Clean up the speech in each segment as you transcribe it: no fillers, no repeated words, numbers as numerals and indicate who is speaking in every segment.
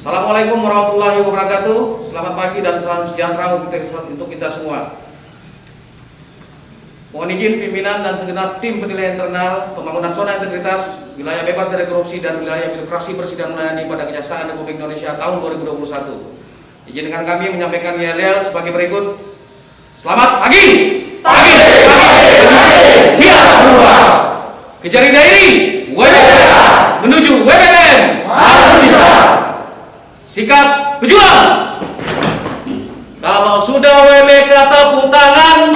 Speaker 1: Assalamualaikum warahmatullahi wabarakatuh. Selamat pagi dan salam sejahtera untuk kita semua. Mohon izin pimpinan dan segenap tim penilai internal pembangunan zona integritas, wilayah bebas dari korupsi dan wilayah birokrasi bersih dan melayani pada Kejaksaan Republik Indonesia tahun 2021. Izinkan kami menyampaikan yel-yel sebagai berikut. Selamat pagi. Pagi. Siap berubah. Kejar dairi WBK menuju WBN harus bisa. Sikap berjuang. Kalau sudah WBK tepuk tangan,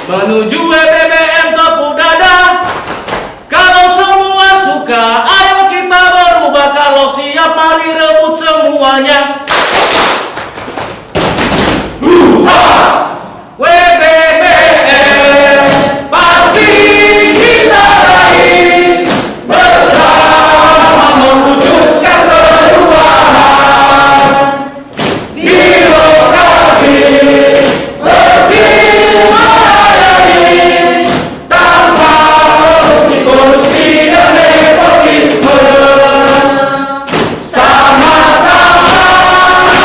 Speaker 1: menuju WBBM tepuk dada. Kalau semua suka, ayo kita berubah. Kalau siap, mari rebut semuanya. WBBM pasti kita raih bersama mewujudkan perubahan. Birokrasi bersih melayani tanpa korupsi dan nepotisme. Sama-sama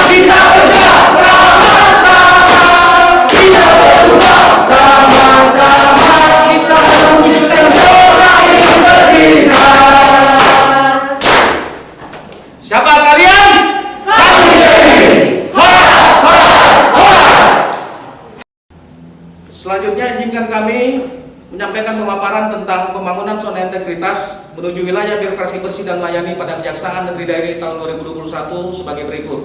Speaker 1: kita kerja, sama-sama kita berubah, sama-sama kita mewujudkan zona integritas. Siapa kalian? Kami. Horas. Selanjutnya izinkan kami menyampaikan pemaparan tentang pembangunan zona integritas menuju wilayah birokrasi bersih dan melayani pada Kejaksaan Negeri Dairi tahun 2021 sebagai berikut.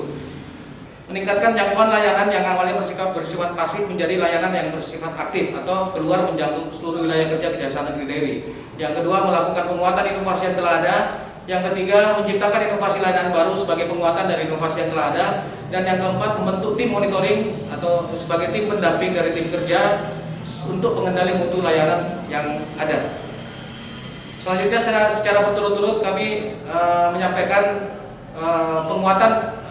Speaker 1: Meningkatkan jangkauan layanan yang awalnya bersifat pasif menjadi layanan yang bersifat aktif atau keluar menjangkau seluruh wilayah kerja Kejaksaan Negeri Dairi. Yang kedua, melakukan penguatan inovasi yang telah ada. Yang ketiga, menciptakan inovasi layanan baru sebagai penguatan dari inovasi yang telah ada. Dan yang keempat, membentuk tim monitoring atau sebagai tim pendamping dari tim kerja untuk pengendali mutu layanan yang ada. Selanjutnya secara berturut-turut kami menyampaikan penguatan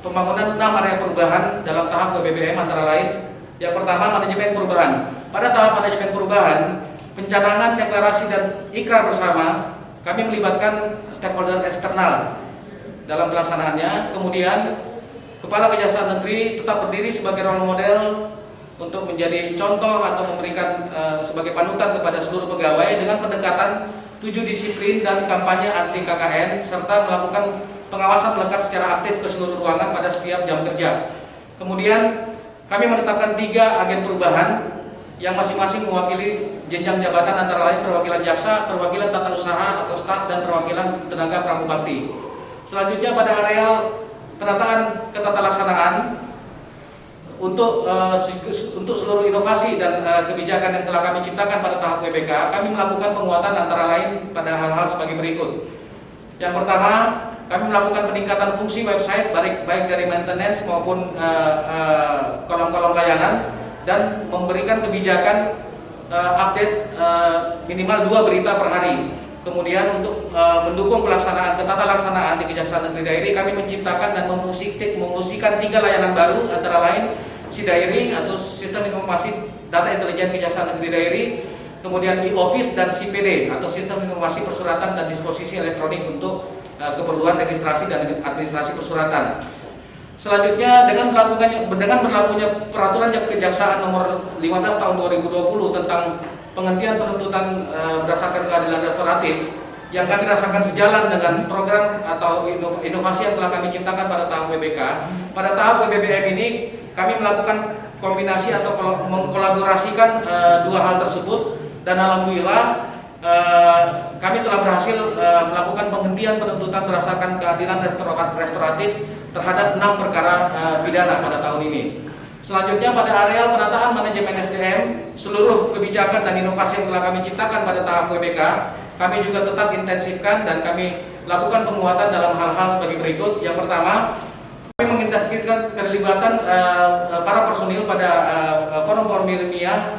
Speaker 1: pembangunan 6 area perubahan dalam tahap WBBM antara lain. Yang pertama, manajemen perubahan. Pada tahap manajemen perubahan, pencanangan deklarasi dan ikrar bersama, kami melibatkan stakeholder eksternal dalam pelaksanaannya. Kemudian, Kepala Kejaksaan Negeri tetap berdiri sebagai role model untuk menjadi contoh atau memberikan sebagai panutan kepada seluruh pegawai dengan pendekatan 7 disiplin dan kampanye anti KKN serta melakukan pengawasan melekat secara aktif ke seluruh ruangan pada setiap jam kerja. Kemudian kami menetapkan 3 agen perubahan yang masing-masing mewakili jenjang jabatan antara lain perwakilan jaksa, perwakilan tata usaha atau staf, dan perwakilan tenaga pramubakti. Selanjutnya pada areal penataan ketata laksanaan untuk seluruh inovasi dan kebijakan yang telah kami ciptakan pada tahap WBK, kami melakukan penguatan antara lain pada hal-hal sebagai berikut. Yang pertama, kami melakukan peningkatan fungsi website baik dari maintenance maupun kolom-kolom layanan dan memberikan kebijakan update minimal 2 berita per hari. Kemudian untuk mendukung pelaksanaan ketata laksanaan di Kejaksaan Negeri Dairi, kami menciptakan dan memfungsikan 3 layanan baru antara lain SIDAIRI atau Sistem Informasi Data Intelijen Kejaksaan Negeri Dairi, kemudian e-office dan SIPD atau Sistem Informasi Persuratan dan Disposisi Elektronik untuk keperluan registrasi dan administrasi persuratan. Selanjutnya dengan berlakunya peraturan Kejaksaan nomor 15 tahun 2020 tentang penghentian penuntutan berdasarkan keadilan restoratif yang kami rasakan sejalan dengan program atau inovasi yang telah kami ciptakan pada tahap WBK. Pada tahap WBBM ini kami melakukan kombinasi atau mengkolaborasikan 2 hal tersebut, dan alhamdulillah kami telah berhasil melakukan penghentian penuntutan berdasarkan keadilan restoratif terhadap 6 perkara pidana pada tahun ini. Selanjutnya pada areal penataan manajemen SDM, seluruh kebijakan dan inovasi yang telah kami ciptakan pada tahap WBK, kami juga tetap intensifkan dan kami lakukan penguatan dalam hal-hal sebagai berikut. Yang pertama, kami mengintensifkan keterlibatan para personil pada forum-forum ilmiah,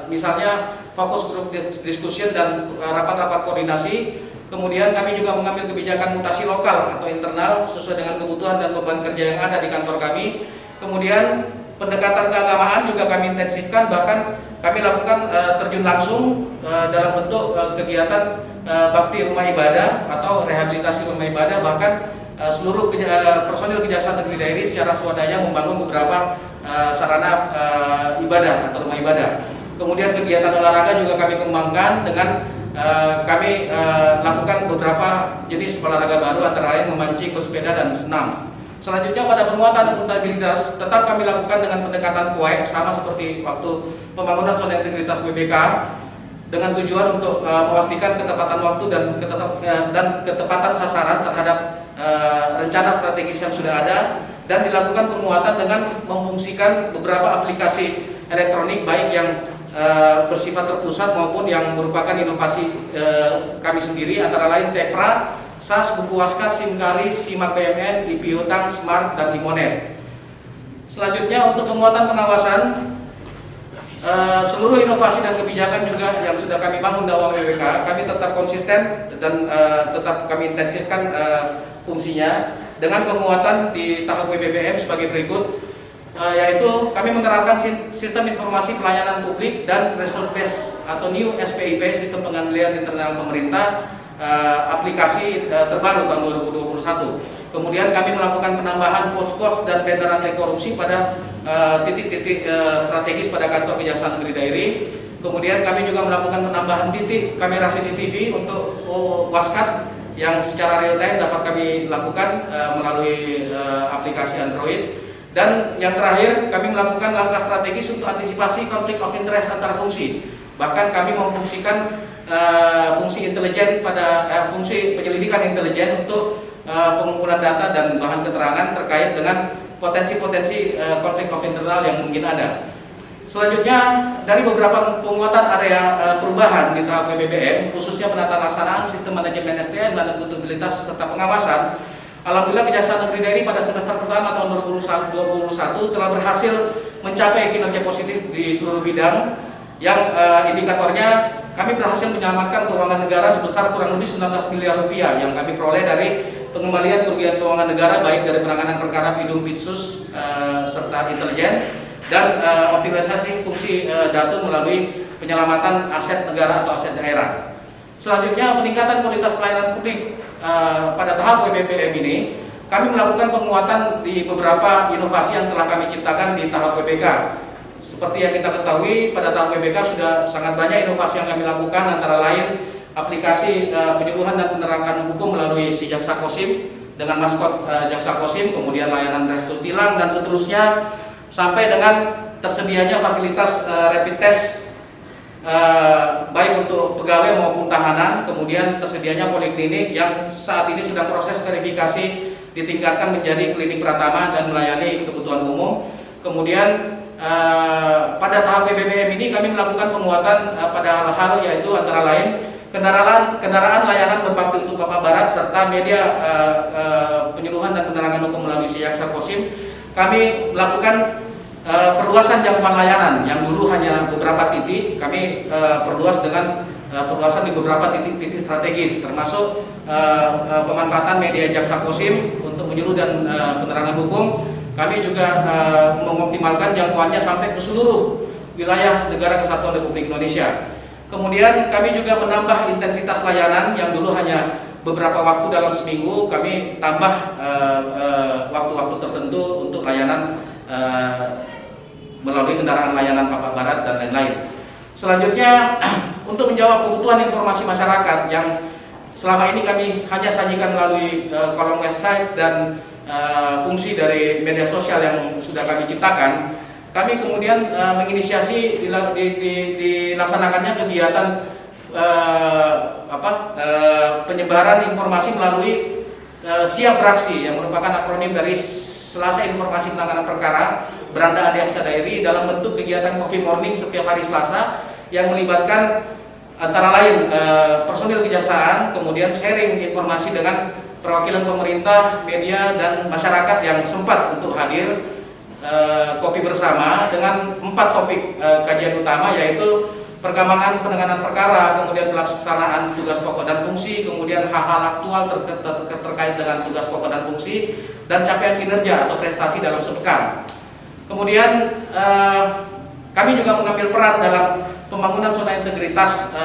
Speaker 1: misalnya fokus group discussion dan rapat-rapat koordinasi. Kemudian kami juga mengambil kebijakan mutasi lokal atau internal sesuai dengan kebutuhan dan beban kerja yang ada di kantor kami. Kemudian pendekatan keagamaan juga kami intensifkan, bahkan kami lakukan terjun langsung dalam bentuk kegiatan bakti rumah ibadah atau rehabilitasi rumah ibadah. Bahkan seluruh personil Kejaksaan Negeri Dairi secara swadaya membangun beberapa sarana ibadah atau rumah ibadah. Kemudian kegiatan olahraga juga kami kembangkan dengan kami lakukan beberapa jenis olahraga baru, antara lain memancing, bersepeda, dan senam. Selanjutnya pada penguatan akuntabilitas tetap kami lakukan dengan pendekatan POEK sama seperti waktu pembangunan zona integritas WBK, dengan tujuan untuk memastikan ketepatan waktu dan ketepatan sasaran terhadap rencana strategis yang sudah ada, dan dilakukan penguatan dengan memfungsikan beberapa aplikasi elektronik baik yang bersifat terpusat maupun yang merupakan inovasi kami sendiri, antara lain Tepra, SAS, Buku Waskat, SIMKARIS, SIMAK BMN, IP Utang, Smart, dan Limonef. Selanjutnya untuk penguatan pengawasan, seluruh inovasi dan kebijakan juga yang sudah kami bangun dalam WBK, kami tetap konsisten dan tetap kami intensifkan fungsinya dengan penguatan di tahap WBBM sebagai berikut. Yaitu kami menerapkan sistem informasi pelayanan publik dan resource base atau new SPIP, sistem pengendalian internal pemerintah, aplikasi terbaru tahun 2021. Kemudian kami melakukan penambahan coach dan vendor anti korupsi pada titik-titik strategis pada kantor Kejaksaan Negeri Dairi. Kemudian kami juga melakukan penambahan titik kamera CCTV untuk Waskat yang secara real time dapat kami lakukan melalui aplikasi Android. Dan yang terakhir, kami melakukan langkah strategis untuk antisipasi konflik of interest antar fungsi. Bahkan kami memfungsikan fungsi intelijen pada fungsi penyelidikan intelijen untuk pengumpulan data dan bahan keterangan terkait dengan potensi-potensi konflik of internal yang mungkin ada. Selanjutnya, dari beberapa penguatan area perubahan di tahap WBBM, khususnya penata laksanaan sistem manajemen SDM dan akuntabilitas serta pengawasan, alhamdulillah Kejaksaan Negeri Dairi pada semester pertama tahun 2021 telah berhasil mencapai kinerja positif di seluruh bidang yang indikatornya kami berhasil menyelamatkan keuangan negara sebesar kurang lebih 19 miliar rupiah yang kami peroleh dari pengembalian kerugian keuangan negara baik dari penanganan perkara Pidum Pitsus serta intelijen dan optimalisasi fungsi Datun melalui penyelamatan aset negara atau aset daerah. Selanjutnya, peningkatan kualitas pelayanan publik pada tahap WBBM ini, kami melakukan penguatan di beberapa inovasi yang telah kami ciptakan di tahap WBK. Seperti yang kita ketahui, pada tahap WBK sudah sangat banyak inovasi yang kami lakukan, antara lain aplikasi penyuluhan dan penerangan hukum melalui si Jaksa Kosim dengan maskot Jaksa Kosim, kemudian layanan restur tilang dan seterusnya, sampai dengan tersedianya fasilitas rapid test baik untuk pegawai maupun tahanan, kemudian tersedianya poliklinik yang saat ini sedang proses verifikasi ditingkatkan menjadi klinik pratama dan melayani kebutuhan umum. Kemudian pada tahap WBBM ini kami melakukan penguatan pada hal-hal yaitu antara lain kendaraan layanan berbakti untuk Papua Barat serta media penyuluhan dan penerangan hukum melalui Jaksa Kosim. Kami melakukan perluasan jangkauan layanan yang dulu hanya beberapa titik, kami perluas dengan perluasan di beberapa titik-titik strategis, termasuk pemanfaatan media Jaksa Kosim untuk menyuluh dan penerangan hukum. Kami juga mengoptimalkan jangkauannya sampai ke seluruh wilayah Negara Kesatuan Republik Indonesia. Kemudian kami juga menambah intensitas layanan yang dulu hanya beberapa waktu dalam seminggu, kami tambah waktu-waktu tertentu untuk layanan melalui kendaraan layanan Papua Barat dan lain-lain. Selanjutnya, untuk menjawab kebutuhan informasi masyarakat yang selama ini kami hanya sajikan melalui kolom website dan fungsi dari media sosial yang sudah kami ciptakan, kami kemudian menginisiasi dilaksanakannya kegiatan penyebaran informasi melalui Siap Beraksi yang merupakan akronim dari Selasa Informasi Penanganan Perkara Beranda Adiaksa Dairi dalam bentuk kegiatan Coffee Morning setiap hari Selasa yang melibatkan antara lain personil kejaksaan, kemudian sharing informasi dengan perwakilan pemerintah, media, dan masyarakat yang sempat untuk hadir kopi bersama dengan 4 topik kajian utama, yaitu perkembangan penanganan perkara, kemudian pelaksanaan tugas pokok dan fungsi, kemudian hal-hal aktual terkait dengan tugas pokok dan fungsi, dan capaian kinerja atau prestasi dalam sepekan. Kemudian kami juga mengambil peran dalam pembangunan zona integritas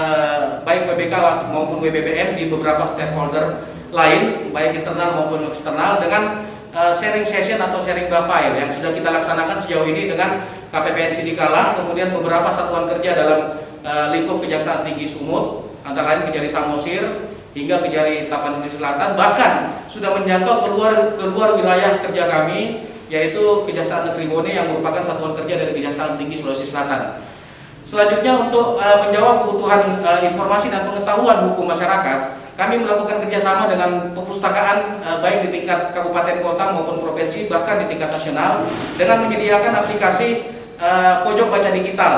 Speaker 1: baik WBK maupun WBBM di beberapa stakeholder lain baik internal maupun eksternal dengan sharing session atau sharing file yang sudah kita laksanakan sejauh ini dengan KPPN Sidikala, kemudian beberapa satuan kerja dalam lingkup Kejaksaan Tinggi Sumut, antara lain Kejari Samosir hingga Kejari Tapanuli Selatan, bahkan sudah menjangkau keluar wilayah kerja kami, yaitu Kejaksaan Negeri Bone yang merupakan satuan kerja dari Kejaksaan Tinggi Sulawesi Selatan. Selanjutnya untuk menjawab kebutuhan informasi dan pengetahuan hukum masyarakat, kami melakukan kerjasama dengan perpustakaan baik di tingkat kabupaten kota maupun provinsi, bahkan di tingkat nasional, dengan menyediakan aplikasi pojok baca digital,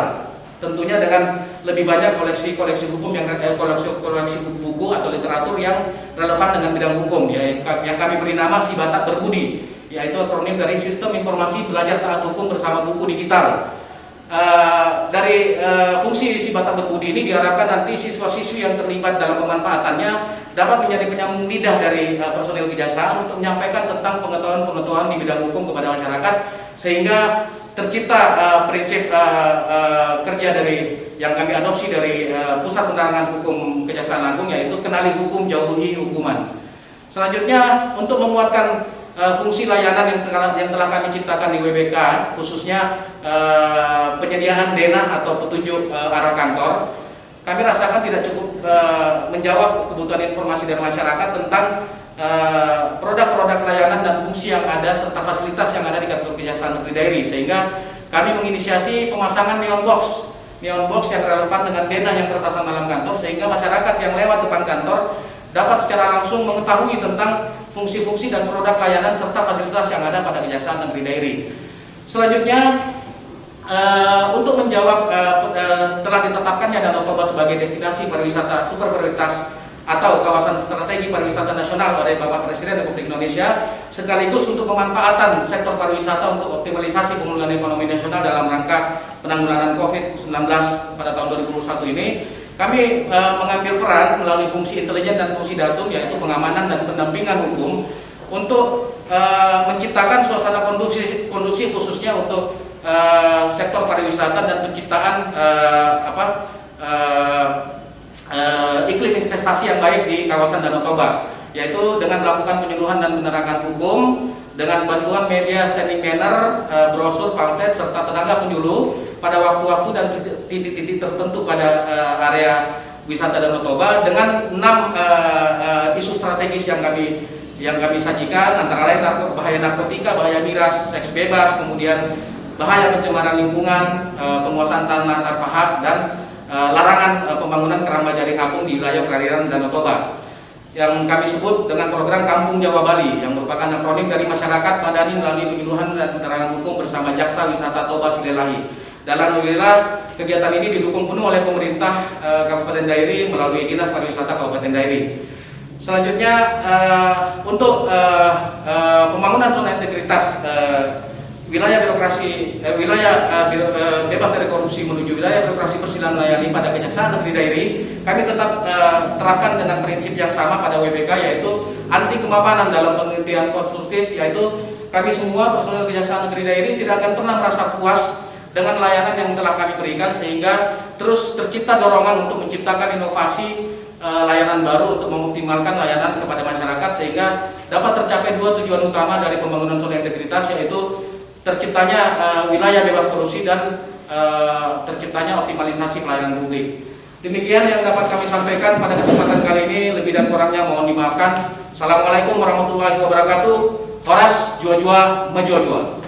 Speaker 1: tentunya dengan lebih banyak koleksi hukum koleksi buku atau literatur yang relevan dengan bidang hukum, yang kami beri nama Si Batak Berbudi, yaitu akronim dari Sistem Informasi Belajar Taat Hukum Bersama Buku Digital. Dari fungsi Si Batak Berbudi ini diharapkan nanti siswa-siswi yang terlibat dalam pemanfaatannya dapat menjadi penyambung lidah dari personil kejaksaan untuk menyampaikan tentang pengetahuan-pengetahuan di bidang hukum kepada masyarakat, sehingga tercipta prinsip kerja dari yang kami adopsi dari Pusat Penerangan Hukum Kejaksaan Agung, yaitu kenali hukum, jauhi hukuman. Selanjutnya, untuk menguatkan fungsi layanan yang telah kami ciptakan di WBK, khususnya penyediaan denah atau petunjuk arah kantor, kami rasakan tidak cukup menjawab kebutuhan informasi dari masyarakat tentang produk-produk layanan dan fungsi yang ada serta fasilitas yang ada di kantor Kejaksaan Negeri Dairi, sehingga kami menginisiasi pemasangan neon box yang relevan dengan denah yang terpasang dalam kantor, sehingga masyarakat yang lewat depan kantor dapat secara langsung mengetahui tentang fungsi-fungsi dan produk layanan serta fasilitas yang ada pada Kejaksaan Negeri Dairi. Selanjutnya, untuk menjawab telah ditetapkannya Danau Toba sebagai destinasi pariwisata super prioritas atau kawasan strategi pariwisata nasional oleh Bapak Presiden Republik Indonesia, sekaligus untuk pemanfaatan sektor pariwisata untuk optimalisasi pemulihan ekonomi nasional dalam rangka penanggulangan COVID-19 pada tahun 2021 ini, kami mengambil peran melalui fungsi intelijen dan fungsi datum, yaitu pengamanan dan pendampingan hukum, untuk menciptakan suasana kondusif khususnya untuk sektor pariwisata dan penciptaan iklim investasi yang baik di kawasan Danau Toba, yaitu dengan melakukan penyuluhan dan penerangan hukum dengan bantuan media standing banner, brosur, pamflet, serta tenaga penyuluh pada waktu-waktu dan titik-titik tertentu pada area wisata Danau Toba, dengan 6 isu strategis yang kami sajikan, antara lain bahaya narkotika, bahaya miras, seks bebas, kemudian bahaya pencemaran lingkungan, penguasaan tanah tanpa hak, dan larangan pembangunan keramba jaring apung di wilayah perairan Danau Toba, yang kami sebut dengan program Kampung Jawa Bali, yang merupakan akronim dari masyarakat madani melalui penyuluhan dan penerangan hukum bersama Jaksa Wisata Toba Silelahi. Dan alhamdulillah kegiatan ini didukung penuh oleh pemerintah Kabupaten Dairi melalui Dinas Pariwisata Kabupaten Dairi. Selanjutnya, untuk pembangunan zona integritas wilayah birokrasi bebas dari korupsi menuju wilayah birokrasi bersih dan melayani pada Kejaksaan Negeri Dairi, kami tetap terapkan dengan prinsip yang sama pada WBK, yaitu anti kemapanan dalam pengertian konstruktif, yaitu kami semua personel Kejaksaan Negeri Dairi tidak akan pernah merasa puas dengan layanan yang telah kami berikan, sehingga terus tercipta dorongan untuk menciptakan inovasi layanan baru untuk mengoptimalkan layanan kepada masyarakat, sehingga dapat tercapai 2 tujuan utama dari pembangunan zona integritas, yaitu terciptanya wilayah bebas korupsi dan terciptanya optimalisasi pelayanan publik. Demikian yang dapat kami sampaikan pada kesempatan kali ini, lebih dan kurangnya mohon dimaafkan. Assalamualaikum warahmatullahi wabarakatuh. Horas jua-jua, majua-jua.